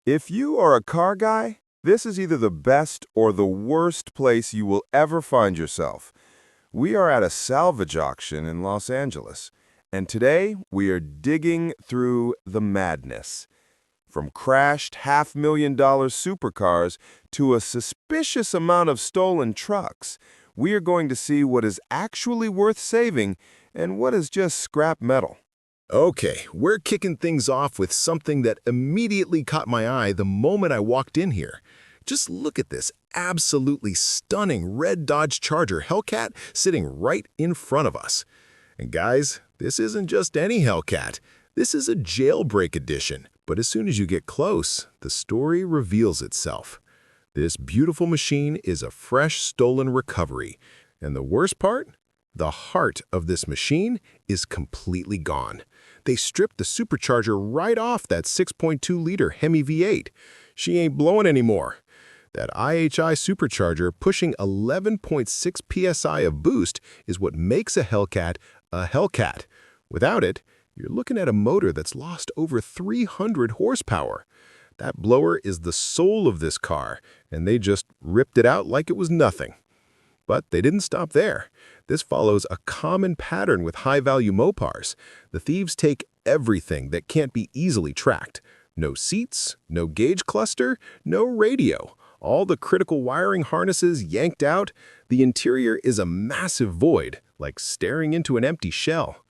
If you are a car guy, this is either the best or the worst place you will ever find yourself. We are at a salvage auction in Los Angeles, and today we are digging through the madness. From crashed $500,000 supercars to a suspicious amount of stolen trucks, we are going to see what is actually worth saving and what is just scrap metal. Okay, we're kicking things off with something that immediately caught my eye the moment I walked in here. Just look at this absolutely stunning red Dodge Charger Hellcat sitting right in front of us. And guys, this isn't just any Hellcat. This is a jailbreak edition. But as soon as you get close, the story reveals itself. This beautiful machine is a fresh stolen recovery. And the worst part? The heart of this machine is completely gone. They stripped the supercharger right off that 6.2-liter Hemi V8. She ain't blowing anymore. That IHI supercharger pushing 11.6 psi of boost is what makes a Hellcat a Hellcat. Without it, you're looking at a motor that's lost over 300 horsepower. That blower is the soul of this car, and they just ripped it out like it was nothing. But they didn't stop there. This follows a common pattern with high-value Mopars. The thieves take everything that can't be easily tracked. No seats, no gauge cluster, no radio. All the critical wiring harnesses yanked out. The interior is a massive void, like staring into an empty shell.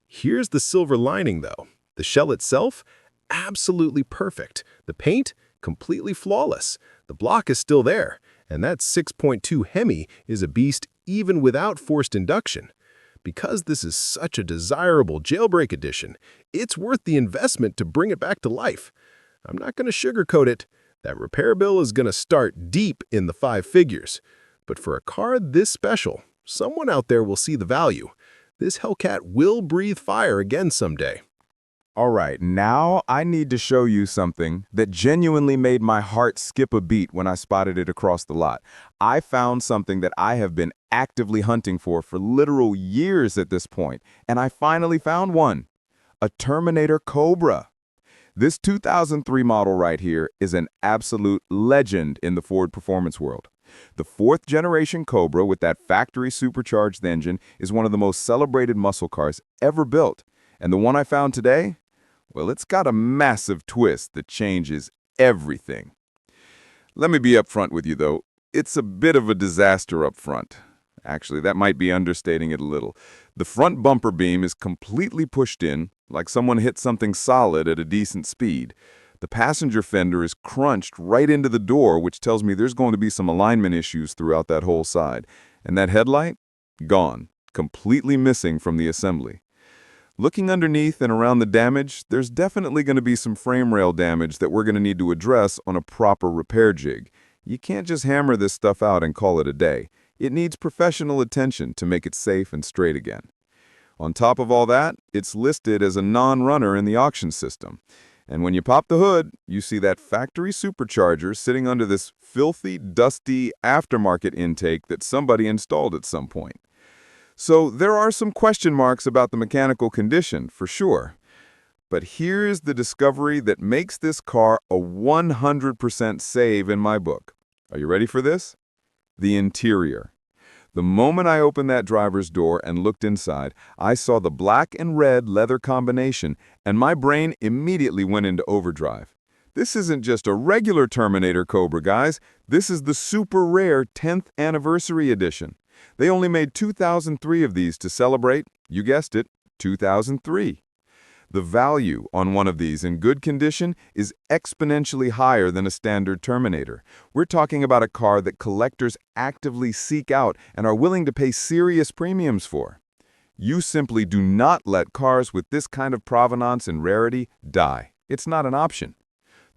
Here's the silver lining, though. The shell itself, absolutely perfect. The paint, completely flawless. The block is still there. And that 6.2 Hemi is a beast even without forced induction. Because this is such a desirable jailbreak edition, it's worth the investment to bring it back to life. I'm not going to sugarcoat it. That repair bill is going to start deep in the 5 figures. But for a car this special, someone out there will see the value. This Hellcat will breathe fire again someday. All right, now I need to show you something that genuinely made my heart skip a beat when I spotted it across the lot. I found something that I have been actively hunting for literal years at this point, and I finally found one. A Terminator Cobra. This 2003 model right here is an absolute legend in the Ford performance world. The 4th generation Cobra with that factory supercharged engine is one of the most celebrated muscle cars ever built. And the one I found today? Well, it's got a massive twist that changes everything. Let me be upfront with you, though. It's a bit of a disaster up front. Actually, that might be understating it a little. The front bumper beam is completely pushed in, like someone hit something solid at a decent speed. The passenger fender is crunched right into the door, which tells me there's going to be some alignment issues throughout that whole side. And that headlight? Gone. Completely missing from the assembly. Looking underneath and around the damage, there's definitely going to be some frame rail damage that we're going to need to address on a proper repair jig. You can't just hammer this stuff out and call it a day. It needs professional attention to make it safe and straight again. On top of all that, it's listed as a non-runner in the auction system. And when you pop the hood, you see that factory supercharger sitting under this filthy, dusty aftermarket intake that somebody installed at some point. So there are some question marks about the mechanical condition, for sure. But here's the discovery that makes this car a 100% save in my book. Are you ready for this? The interior. The moment I opened that driver's door and looked inside, I saw the black and red leather combination, and my brain immediately went into overdrive. This isn't just a regular Terminator Cobra, guys. This is the super rare 10th anniversary edition. They only made 2,003 of these to celebrate, you guessed it, 2003. The value on one of these in good condition is exponentially higher than a standard Terminator. We're talking about a car that collectors actively seek out and are willing to pay serious premiums for. You simply do not let cars with this kind of provenance and rarity die. It's not an option.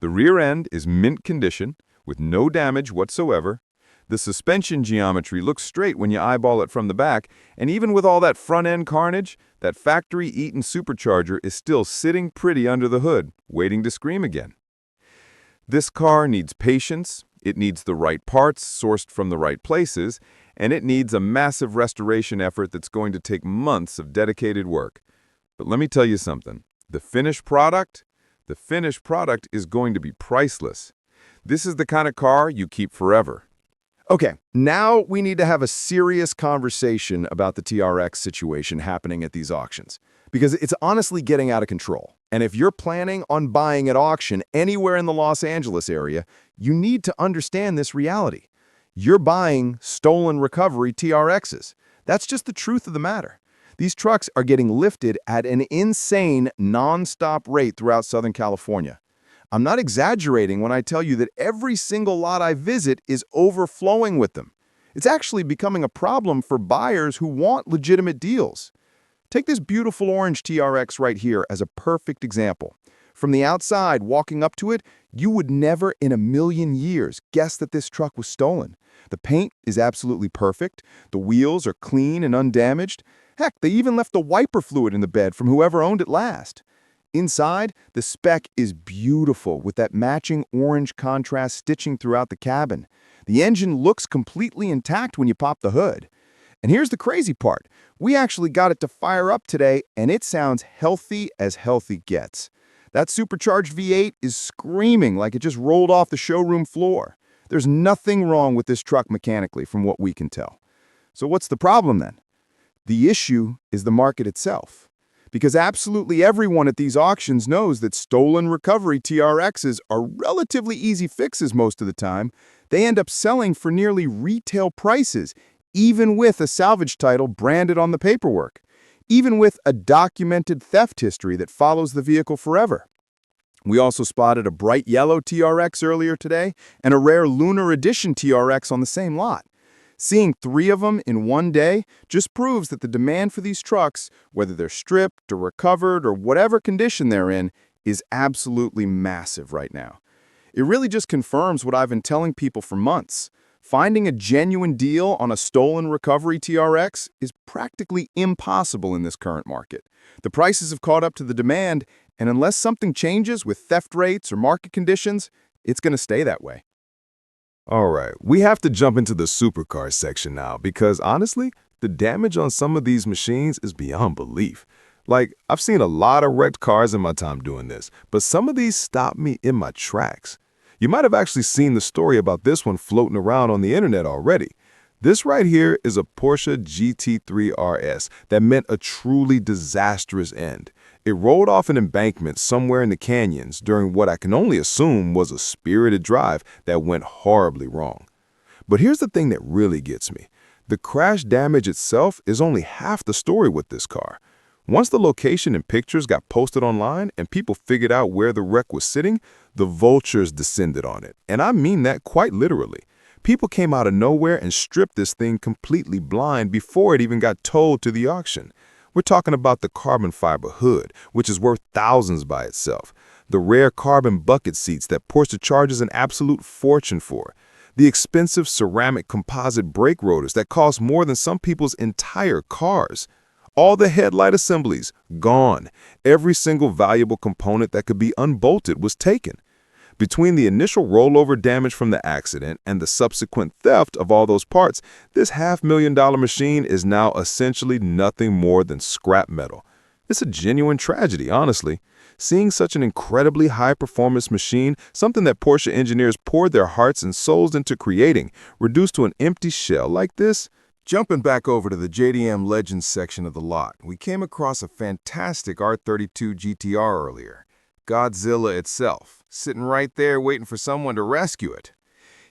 The rear end is mint condition, with no damage whatsoever. The suspension geometry looks straight when you eyeball it from the back, and even with all that front-end carnage, that factory-eaten supercharger is still sitting pretty under the hood, waiting to scream again. This car needs patience, it needs the right parts sourced from the right places, and it needs a massive restoration effort that's going to take months of dedicated work. But let me tell you something. The finished product? the finished product is going to be priceless. This is the kind of car you keep forever. Okay, now we need to have a serious conversation about the TRX situation happening at these auctions, because it's honestly getting out of control. And if you're planning on buying at auction anywhere in the Los Angeles area, you need to understand this reality. You're buying stolen recovery TRXs. That's just the truth of the matter. These trucks are getting lifted at an insane, non-stop rate throughout Southern California. I'm not exaggerating when I tell you that every single lot I visit is overflowing with them. It's actually becoming a problem for buyers who want legitimate deals. Take this beautiful orange TRX right here as a perfect example. From the outside, walking up to it, you would never in a million years guess that this truck was stolen. The paint is absolutely perfect. The wheels are clean and undamaged. Heck, they even left the wiper fluid in the bed from whoever owned it last. Inside, the spec is beautiful with that matching orange contrast stitching throughout the cabin. The engine looks completely intact when you pop the hood. And here's the crazy part. We actually got it to fire up today, and it sounds healthy as healthy gets. That supercharged V8 is screaming like it just rolled off the showroom floor. There's nothing wrong with this truck mechanically from what we can tell. So what's the problem then? The issue is the market itself. Because absolutely everyone at these auctions knows that stolen recovery TRXs are relatively easy fixes most of the time. They end up selling for nearly retail prices, even with a salvage title branded on the paperwork, even with a documented theft history that follows the vehicle forever. We also spotted a bright yellow TRX earlier today and a rare Lunar Edition TRX on the same lot. Seeing 3 of them in one day just proves that the demand for these trucks, whether they're stripped or recovered or whatever condition they're in, is absolutely massive right now. It really just confirms what I've been telling people for months. Finding a genuine deal on a stolen recovery TRX is practically impossible in this current market. The prices have caught up to the demand, and unless something changes with theft rates or market conditions, it's going to stay that way. All right, we have to jump into the supercar section now because honestly, the damage on some of these machines is beyond belief. Like, I've seen a lot of wrecked cars in my time doing this, but some of these stop me in my tracks. You might have actually seen the story about this one floating around on the internet already. This right here is a Porsche GT3 RS that meant a truly disastrous end. It rolled off an embankment somewhere in the canyons during what I can only assume was a spirited drive that went horribly wrong. But here's the thing that really gets me. The crash damage itself is only half the story with this car. Once the location and pictures got posted online and people figured out where the wreck was sitting, the vultures descended on it. And I mean that quite literally. People came out of nowhere and stripped this thing completely blind before it even got towed to the auction. We're talking about the carbon fiber hood, which is worth thousands by itself. The rare carbon bucket seats that Porsche charges an absolute fortune for. The expensive ceramic composite brake rotors that cost more than some people's entire cars. All the headlight assemblies, gone. Every single valuable component that could be unbolted was taken. Between the initial rollover damage from the accident and the subsequent theft of all those parts, this $500,000 machine is now essentially nothing more than scrap metal. It's a genuine tragedy, honestly. Seeing such an incredibly high-performance machine, something that Porsche engineers poured their hearts and souls into creating, reduced to an empty shell like this. Jumping back over to the JDM Legends section of the lot, we came across a fantastic R32 GT-R earlier. Godzilla itself, sitting right there waiting for someone to rescue it.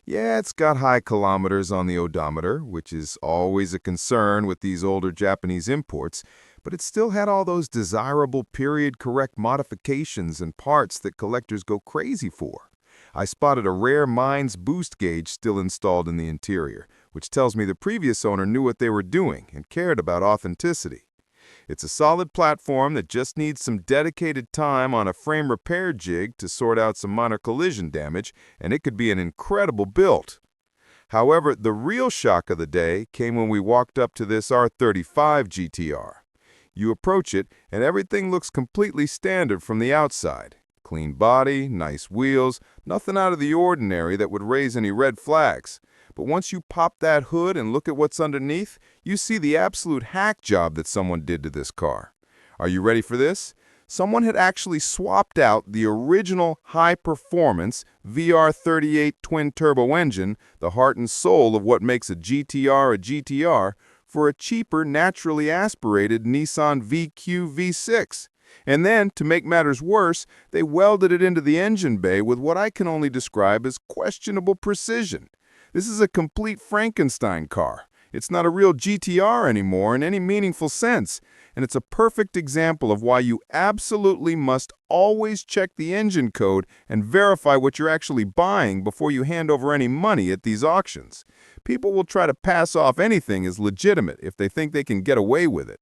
Yeah, it's got high kilometers on the odometer, which is always a concern with these older Japanese imports, but it still had all those desirable period-correct modifications and parts that collectors go crazy for. I spotted a rare Mines boost gauge still installed in the interior, which tells me the previous owner knew what they were doing and cared about authenticity. It's a solid platform that just needs some dedicated time on a frame repair jig to sort out some minor collision damage, and it could be an incredible build. However, the real shock of the day came when we walked up to this R35 GT-R. You approach it, and everything looks completely standard from the outside. Clean body, nice wheels, nothing out of the ordinary that would raise any red flags. But once you pop that hood and look at what's underneath, you see the absolute hack job that someone did to this car. Are you ready for this? someone had actually swapped out the original high-performance VR38 twin-turbo engine, the heart and soul of what makes a GT-R a GT-R, for a cheaper, naturally aspirated Nissan VQ V6. And then, to make matters worse, they welded it into the engine bay with what I can only describe as questionable precision. This is a complete Frankenstein car. It's not a real GT-R anymore in any meaningful sense, and it's a perfect example of why you absolutely must always check the engine code and verify what you're actually buying before you hand over any money at these auctions. People will try to pass off anything as legitimate if they think they can get away with it.